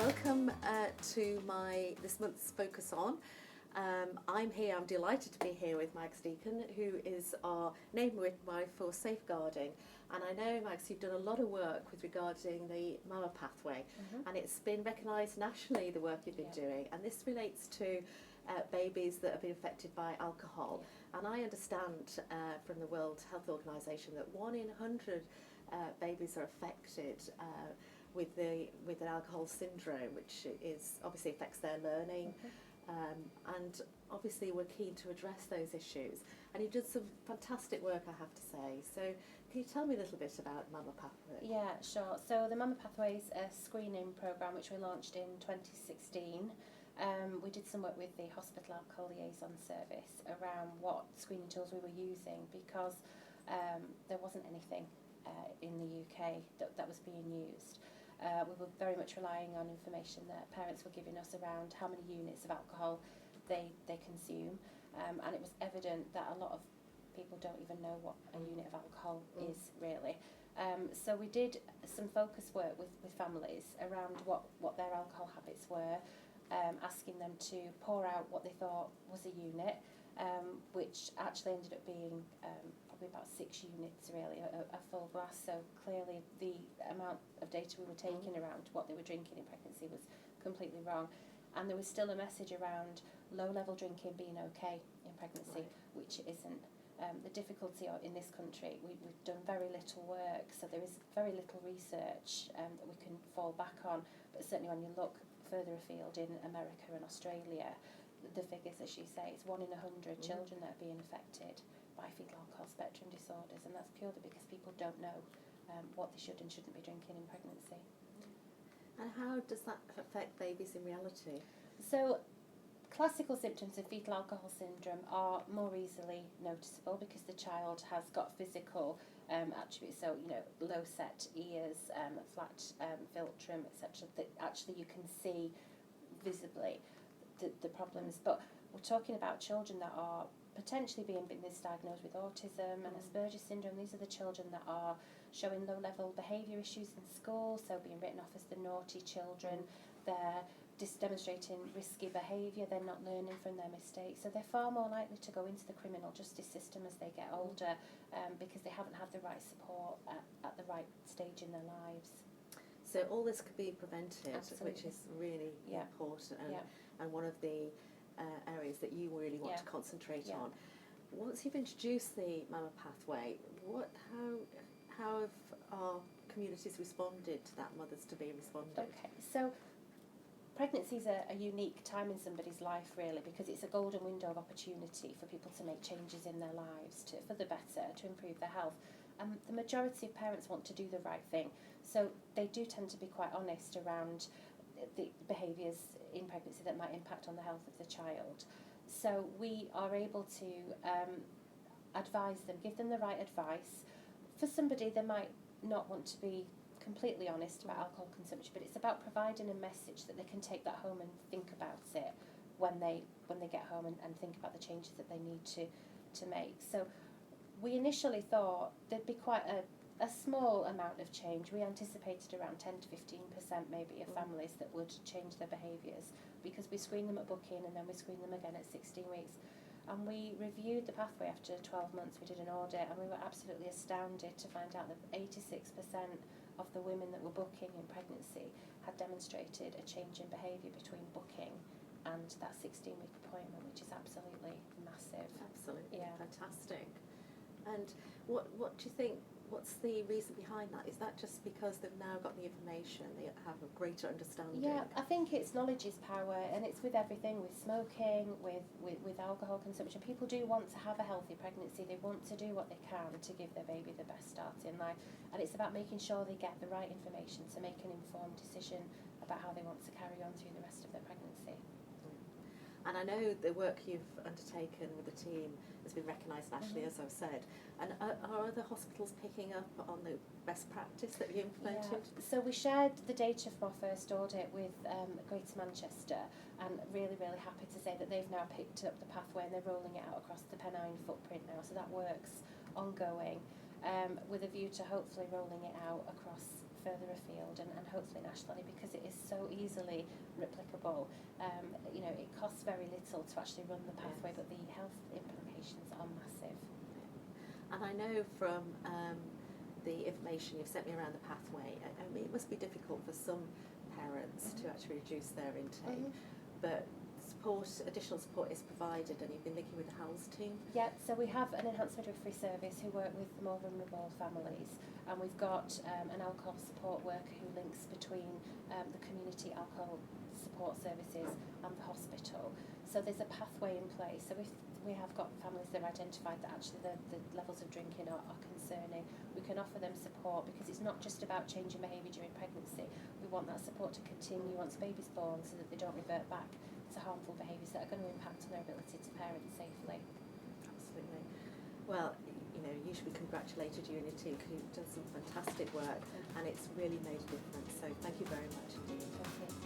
welcome to this month's Focus On. I'm delighted to be here with Mags Deacon, who is our neighbour midwife for safeguarding. And I know, Mags, you've done a lot of work with regarding the mama pathway, and it's been recognised nationally, the work you've been doing. And this relates to babies that have been affected by alcohol. And I understand from the World Health Organization that 1 in 100 babies are affected with an alcohol syndrome, which is obviously affects their learning. And obviously we're keen to address those issues. And you've done some fantastic work, I have to say. So can you tell me a little bit about Mama Pathway? Yeah, sure. So the Mama Pathway is a screening programme which we launched in 2016. We did some work with the Hospital Alcohol Liaison Service around what screening tools we were using, because there wasn't anything in the UK that was being used. We were very much relying on information that parents were giving us around how many units of alcohol they consume, and it was evident that a lot of people don't even know what a unit of alcohol is really. So we did some focus work with families around what their alcohol habits were, asking them to pour out what they thought was a unit, which actually ended up being probably about 6 units really, a full glass. So clearly the amount of data we were taking around what they were drinking in pregnancy was completely wrong. And there was still a message around low-level drinking being okay in pregnancy, which it isn't. The difficulty in this country, we've done very little work, so there is very little research that we can fall back on. But certainly when you look further afield in America and Australia, the figures, as you say, it's 1 in 100 children that are being affected by fetal alcohol spectrum disorders, and that's purely because people don't know what they should and shouldn't be drinking in pregnancy. And how does that affect babies in reality? So classical symptoms of fetal alcohol syndrome are more easily noticeable because the child has got physical attributes, so low set ears, flat philtrum, etc. That actually you can see visibly the problems. But we're talking about children that are potentially being misdiagnosed with autism and Asperger's syndrome. These are the children that are showing low-level behaviour issues in school, so being written off as the naughty children. They're demonstrating risky behaviour, they're not learning from their mistakes, so they're far more likely to go into the criminal justice system as they get older, because they haven't had the right support at the right stage in their lives. So all this could be prevented, Absolutely. Which is really important, and one of the areas that you really want to concentrate on. Once you've introduced the Mama Pathway, how have our communities responded to that, mothers to be responded? Okay, so pregnancy is a unique time in somebody's life really, because it's a golden window of opportunity for people to make changes in their lives for the better, to improve their health. And the majority of parents want to do the right thing, so they do tend to be quite honest around the behaviours in pregnancy that might impact on the health of the child. So we are able to advise them, give them the right advice. For somebody, they might not want to be completely honest about alcohol consumption, but it's about providing a message that they can take that home and think about it when they get home and think about the changes that they need to make. So we initially thought there'd be quite a small amount of change. We anticipated around 10 to 15% maybe of families that would change their behaviours, because we screen them at booking and then we screen them again at 16 weeks. And we reviewed the pathway after 12 months. We did an audit and we were absolutely astounded to find out that 86% of the women that were booking in pregnancy had demonstrated a change in behaviour between booking and that 16-week appointment, which is absolutely massive. Absolutely, fantastic. And what do you think, what's the reason behind that? Is that just because they've now got the information, they have a greater understanding? Yeah, I think it's knowledge is power, and it's with everything, with smoking, with alcohol consumption. People do want to have a healthy pregnancy, they want to do what they can to give their baby the best start in life, and it's about making sure they get the right information to make an informed decision about how they want to carry on through the rest of their pregnancy. And I know the work you've undertaken with the team has been recognised nationally, as I've said. And are other hospitals picking up on the best practice that you implemented? Yeah. So we shared the data from our first audit with Greater Manchester, and really, really happy to say that they've now picked up the pathway and they're rolling it out across the Pennine footprint now. So that work's ongoing, with a view to hopefully rolling it out across further afield and hopefully nationally, because it is so easily replicable. You know, it costs very little to actually run the pathway, but the health implications are massive. And I know from the information you've sent me around the pathway, I mean, it must be difficult for some parents to actually reduce their intake, but additional support is provided, and you've been linking with the HALS team? Yeah, so we have an enhanced midwifery service who work with the more vulnerable families, and we've got an alcohol support worker who links between the community alcohol support services and the hospital. So there's a pathway in place. So if we have got families that are identified that actually the levels of drinking are concerning, we can offer them support, because it's not just about changing behaviour during pregnancy. We want that support to continue once the baby's born, so that they don't revert back to harmful behaviours that are going to impact on their ability to parent safely. Absolutely. Well, you know, you should be congratulated, you and your team, who've done some fantastic work, and it's really made a difference. So thank you very much indeed. Thank you.